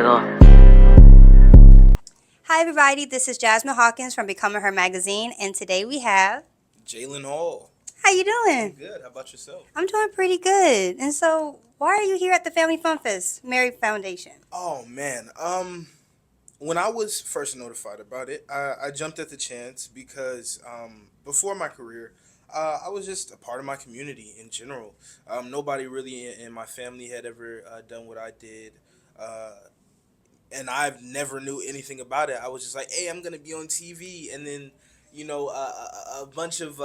pedo. Hi, everybody. This is Jasmine Hawkins from Becoming Her magazine, and today we have. Jalyn Hall. How you I'm doing? good. How about yourself? I'm doing pretty good. And so, why are you here at the Family Fun Fest, Mary Foundation? Oh man. When I was first notified about it, I jumped at the chance because before my career, I was just a part of my community in general. Nobody really in my family had ever done what I did. Uh, and I've never knew anything about it. I was just like, hey, I'm gonna be on TV, and then a bunch of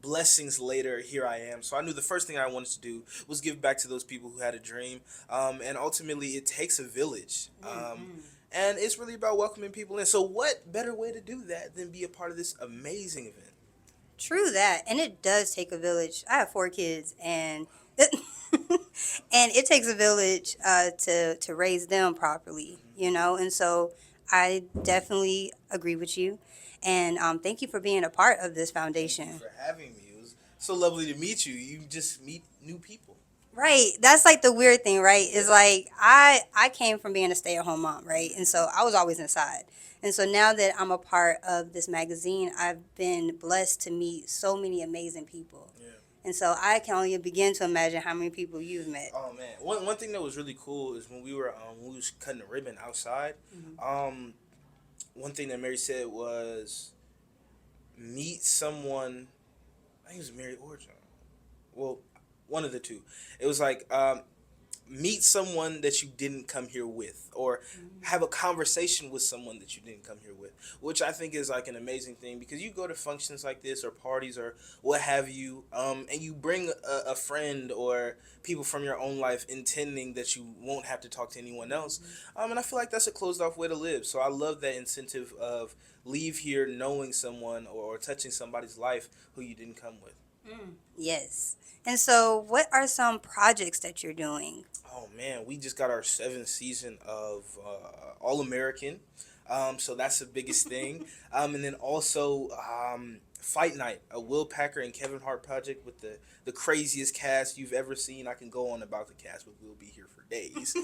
blessings later, here I am. So I knew the first thing I wanted to do was give back to those people who had a dream, and ultimately, it takes a village. And it's really about welcoming people in. So, what better way to do that than be a part of this amazing event? True that, and it does take a village. I have 4 kids, and and it takes a village to raise them properly, And so, I definitely agree with you, and thank you for being a part of this Thank you foundation. for having me. It was so lovely to meet you. You just meet new people. Right. That's like the weird thing, right? Is like I came from being a stay-at-home mom, right? And so I was always inside. And so now that I'm a part of this magazine, I've been blessed to meet so many amazing people. Yeah. And so I can only begin to imagine how many people you've met. Oh man, one thing that was really cool is when we was cutting the ribbon outside. Um, One thing that Mary said was meet someone. I think it was Mary or John. Well, one of the two. It was like meet someone that you didn't come here with, or have a conversation with someone that you didn't come here with, which I think is like an amazing thing, because you go to functions like this or parties or what have you, and you bring a friend or people from your own life intending that you won't have to talk to anyone else, and I feel like that's a closed off way to live. So I love that incentive of leave here knowing someone, or touching somebody's life who you didn't come with. Yes. And so what are some projects that you're doing? Oh man, we just got our seventh season of All American, so that's the biggest thing. And then also Fight Night, a Will Packer and Kevin Hart project with the craziest cast you've ever seen. I can go on about the cast, but we'll be here for days.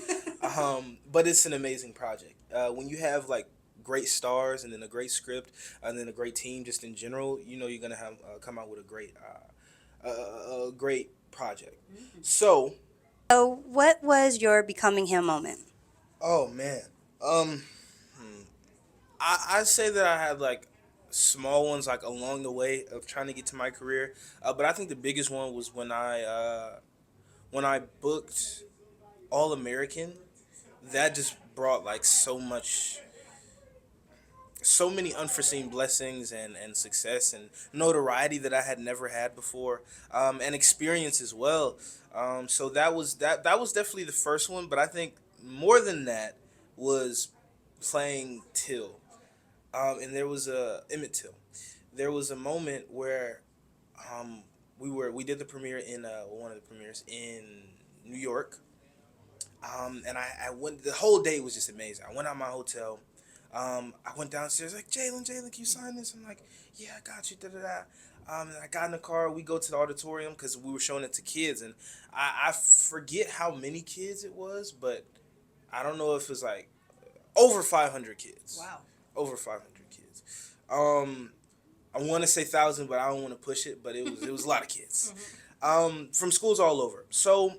But it's an amazing project. When you have like great stars and then a great script and then a great team, just in general, you know you're gonna have come out with a great project. So. So what was your becoming him moment? Oh man. Um I say that I had like small ones like along the way of trying to get to my career. But I think the biggest one was when I booked All American. That just brought like so many unforeseen blessings and success and notoriety that I had never had before, and experience as well. So that was definitely the first one, but I think more than that was playing Till, and there was a Emmett Till. There was a moment where we did the premiere in one of the premieres in New York, and I went. The whole day was just amazing. I went out my hotel. I went downstairs like Jalyn, can you sign this? I'm like, yeah, I got you. Da da da. And I got in the car. We go to the auditorium because we were showing it to kids, and I forget how many kids it was, but I don't know if it was like over 500 kids. Wow. Over 500 kids. I want to say thousand, but I don't want to push it. But it was a lot of kids, from schools all over. So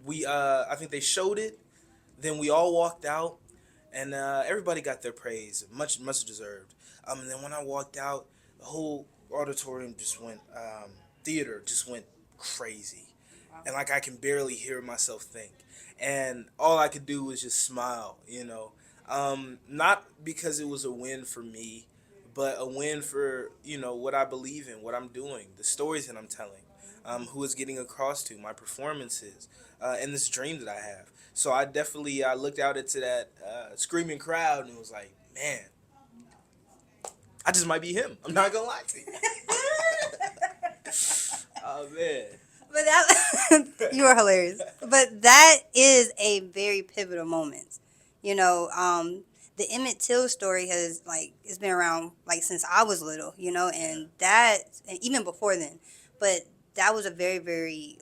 we I think they showed it. Then we all walked out, and everybody got their praise, much deserved. And then when I walked out, the whole auditorium just went, theater just went crazy, and like I can barely hear myself think, and all I could do was just smile, not because it was a win for me, but a win for what I believe in, what I'm doing, the stories that I'm telling, who is getting across to my performances, and this dream that I have. So I definitely looked out into that screaming crowd and was like, man, I just might be him. I'm not gonna lie to you. Oh man. But that you are hilarious. But that is a very pivotal moment. The Emmett Till story has it's been around since I was little, and even before then. But that was a very, very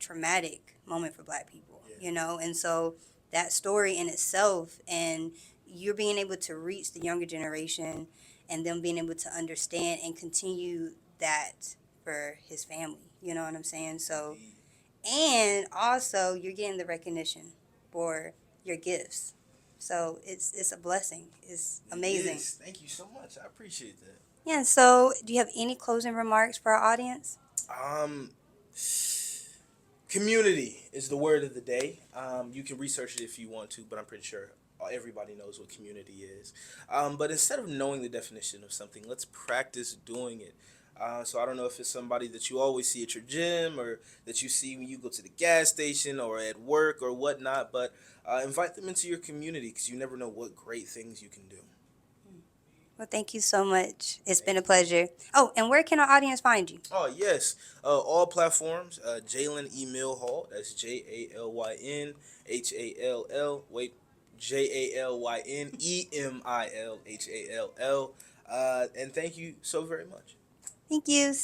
traumatic moment for Black people, Yeah. And so that story in itself, and you're being able to reach the younger generation and them being able to understand and continue that for his family. You know what I'm saying? So, Indeed. and also you're getting the recognition for your gifts. So it's a blessing. It's It amazing. is. Thank you so much. I appreciate that. Yeah. So, do you have any closing remarks for our audience? Um, Community is the word of the day. You can research it if you want to, but I'm pretty sure everybody knows what community is. But instead of knowing the definition of something, let's practice doing it. So I don't know if it's somebody that you always see at your gym or that you see when you go to the gas station or at work or whatnot, but invite them into your community because you never know what great things you can do. Well, thank you so much. It's Thank been a you. pleasure. Oh, and where can our audience find you? Oh yes, all platforms. Jalyn Email Hall. That's JALYNHALL. Wait, JALYNEMILHALL. And thank you so very much. Thank you.